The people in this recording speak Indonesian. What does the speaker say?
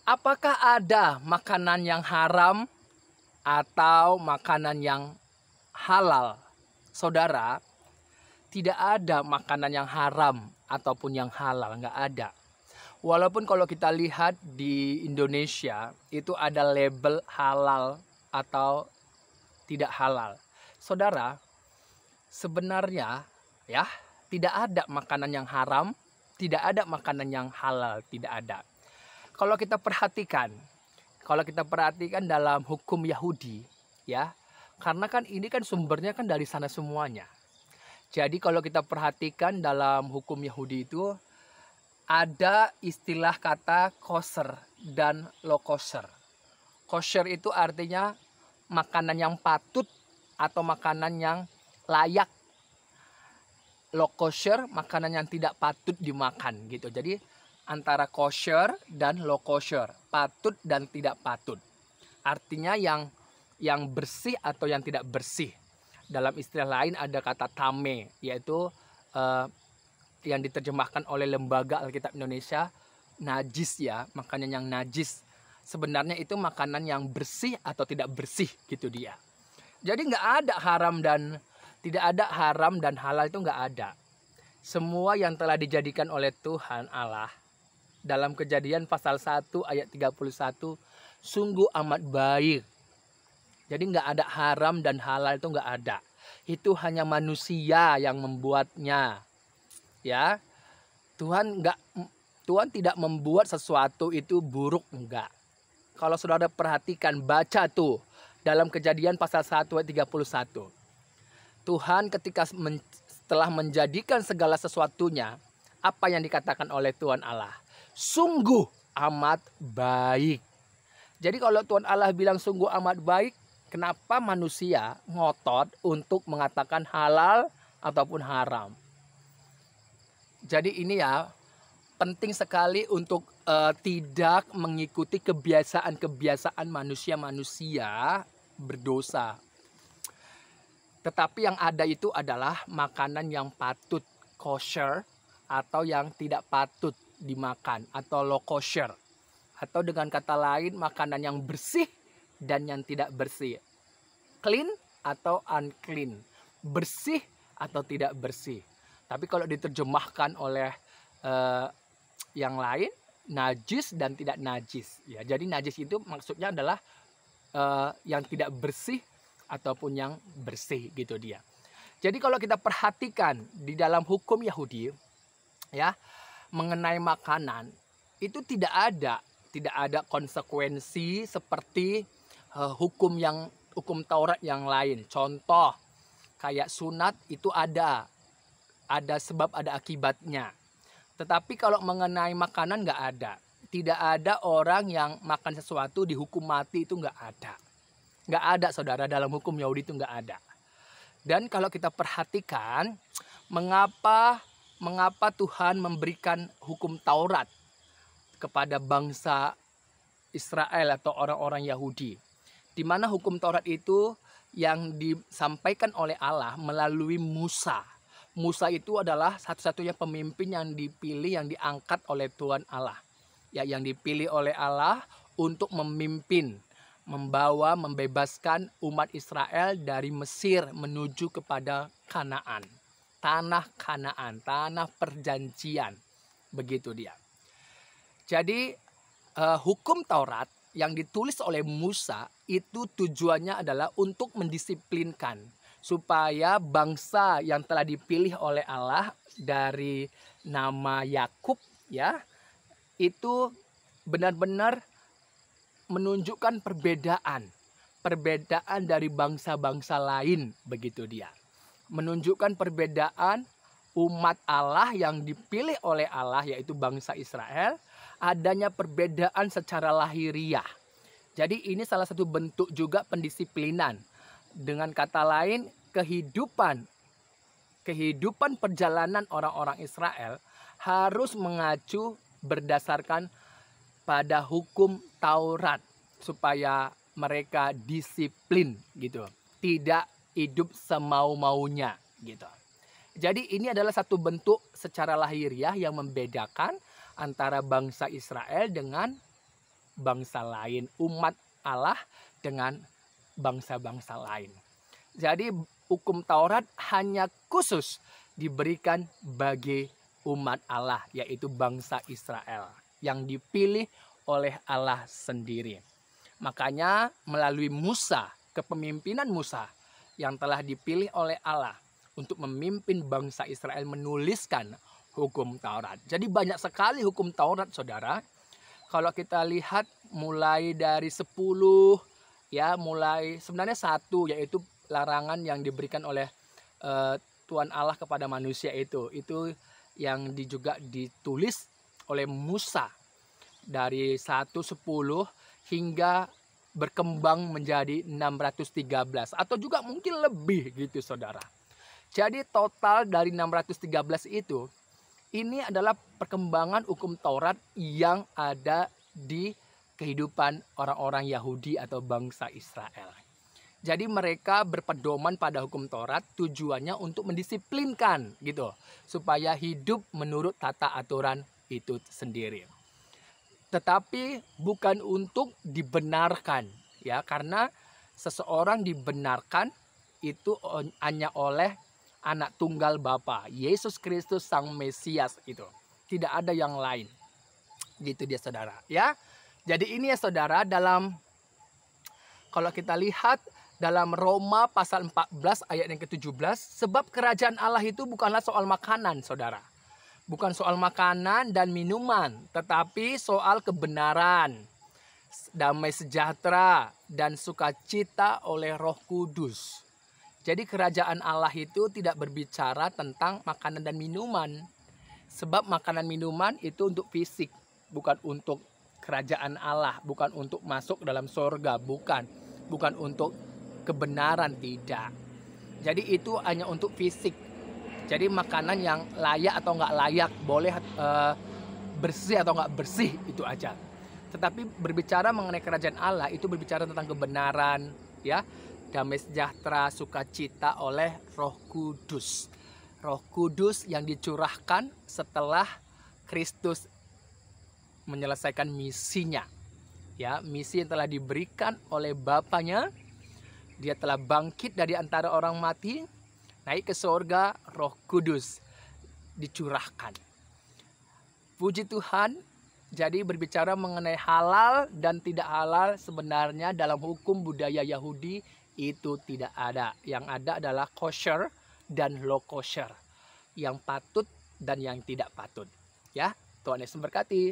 Apakah ada makanan yang haram atau makanan yang halal? Saudara, tidak ada makanan yang haram ataupun yang halal, nggak ada. Walaupun kalau kita lihat di Indonesia itu ada label halal atau tidak halal. Saudara, sebenarnya ya tidak ada makanan yang haram, tidak ada makanan yang halal, tidak ada. Kalau kita perhatikan dalam hukum Yahudi, ya, karena kan ini kan sumbernya kan dari sana semuanya. Jadi kalau kita perhatikan dalam hukum Yahudi itu ada istilah kata kosher dan lo kosher. Kosher itu artinya makanan yang patut atau makanan yang layak. Lo kosher makanan yang tidak patut dimakan gitu. Jadi antara kosher dan lo kosher, patut dan tidak patut. Artinya yang bersih atau yang tidak bersih. Dalam istilah lain ada kata tame, yaitu yang diterjemahkan oleh Lembaga Alkitab Indonesia najis ya, makanan yang najis. Sebenarnya itu makanan yang bersih atau tidak bersih gitu dia. Jadi nggak ada haram dan tidak ada haram dan halal, itu nggak ada. Semua yang telah dijadikan oleh Tuhan Allah dalam Kejadian pasal 1 ayat 31 sungguh amat baik. Jadi nggak ada haram dan halal, itu nggak ada. Itu hanya manusia yang membuatnya. Ya, Tuhan tidak membuat sesuatu itu buruk, enggak. Kalau saudara perhatikan, baca tuh dalam Kejadian pasal 1 ayat 31. Tuhan setelah menjadikan segala sesuatunya, apa yang dikatakan oleh Tuhan Allah? Sungguh amat baik. Jadi kalau Tuhan Allah bilang sungguh amat baik, kenapa manusia ngotot untuk mengatakan halal ataupun haram? Jadi ini ya penting sekali untuk tidak mengikuti kebiasaan-kebiasaan manusia-manusia berdosa. Tetapi yang ada itu adalah makanan yang patut kosher atau yang tidak patut dimakan atau low kosher. Atau dengan kata lain makanan yang bersih dan yang tidak bersih. Clean atau unclean. Bersih atau tidak bersih. Tapi kalau diterjemahkan oleh yang lain, najis dan tidak najis. Ya, jadi najis itu maksudnya adalah yang tidak bersih ataupun yang bersih gitu dia. Jadi kalau kita perhatikan di dalam hukum Yahudi ya mengenai makanan itu tidak ada konsekuensi seperti hukum Taurat yang lain. Contoh kayak sunat itu ada sebab ada akibatnya. Tetapi kalau mengenai makanan nggak ada. Tidak ada orang yang makan sesuatu dihukum mati, itu nggak ada. Nggak ada saudara, dalam hukum Yahudi itu nggak ada. Dan kalau kita perhatikan mengapa Tuhan memberikan hukum Taurat kepada bangsa Israel atau orang-orang Yahudi, di mana hukum Taurat itu yang disampaikan oleh Allah melalui Musa. Musa itu adalah satu-satunya pemimpin yang dipilih, yang diangkat oleh Tuhan Allah. Ya, yang dipilih oleh Allah untuk memimpin, membebaskan umat Israel dari Mesir menuju kepada Kanaan. Tanah Kanaan, tanah perjanjian. Begitu dia. Jadi hukum Taurat yang ditulis oleh Musa itu tujuannya adalah untuk mendisiplinkan supaya bangsa yang telah dipilih oleh Allah dari nama Yakub ya itu benar-benar menunjukkan perbedaan dari bangsa-bangsa lain, begitu dia. Menunjukkan perbedaan umat Allah yang dipilih oleh Allah yaitu bangsa Israel, adanya perbedaan secara lahiriah. Jadi ini salah satu bentuk juga pendisiplinan. Dengan kata lain, kehidupan perjalanan orang-orang Israel harus mengacu berdasarkan pada hukum Taurat supaya mereka disiplin gitu, tidak hidup semau-maunya gitu. Jadi ini adalah satu bentuk secara lahiriah yang membedakan antara bangsa Israel dengan bangsa lain, umat Allah dengan bangsa-bangsa lain. Jadi hukum Taurat hanya khusus diberikan bagi umat Allah, yaitu bangsa Israel yang dipilih oleh Allah sendiri. Makanya melalui Musa, kepemimpinan Musa yang telah dipilih oleh Allah untuk memimpin bangsa Israel menuliskan hukum Taurat. Jadi banyak sekali hukum Taurat, saudara. Kalau kita lihat mulai dari 10, ya mulai sebenarnya 1, yaitu larangan yang diberikan oleh Tuhan Allah kepada manusia itu yang juga ditulis oleh Musa dari 1:10 hingga berkembang menjadi 613 atau juga mungkin lebih gitu, saudara. Jadi total dari 613 itu, ini adalah perkembangan hukum Taurat yang ada di kehidupan orang-orang Yahudi atau bangsa Israel. Jadi mereka berpedoman pada hukum Taurat tujuannya untuk mendisiplinkan gitu, supaya hidup menurut tata aturan itu sendiri. Tetapi bukan untuk dibenarkan, ya, karena seseorang dibenarkan itu hanya oleh anak tunggal Bapa, Yesus Kristus Sang Mesias itu. Tidak ada yang lain. Gitu dia, saudara, ya. Jadi ini ya, saudara, kalau kita lihat dalam Roma pasal 14 ayat yang ke-17, sebab kerajaan Allah itu bukanlah soal makanan, saudara. Bukan soal makanan dan minuman, tetapi soal kebenaran, damai sejahtera, dan sukacita oleh Roh Kudus. Jadi kerajaan Allah itu tidak berbicara tentang makanan dan minuman. Sebab makanan minuman itu untuk fisik, bukan untuk kerajaan Allah, bukan untuk masuk dalam surga, bukan untuk kebenaran, tidak. Jadi itu hanya untuk fisik. Jadi makanan yang layak atau nggak layak, boleh bersih atau nggak bersih, itu aja. Tetapi berbicara mengenai kerajaan Allah itu berbicara tentang kebenaran, ya, damai sejahtera, sukacita oleh Roh Kudus. Roh Kudus yang dicurahkan setelah Kristus menyelesaikan misinya, ya, misi yang telah diberikan oleh Bapanya. Dia telah bangkit dari antara orang mati, naik ke surga, Roh Kudus dicurahkan. Puji Tuhan. Jadi berbicara mengenai halal dan tidak halal, sebenarnya dalam hukum budaya Yahudi itu tidak ada. Yang ada adalah kosher dan low kosher, yang patut dan yang tidak patut. Ya, Tuhan Yesus memberkati.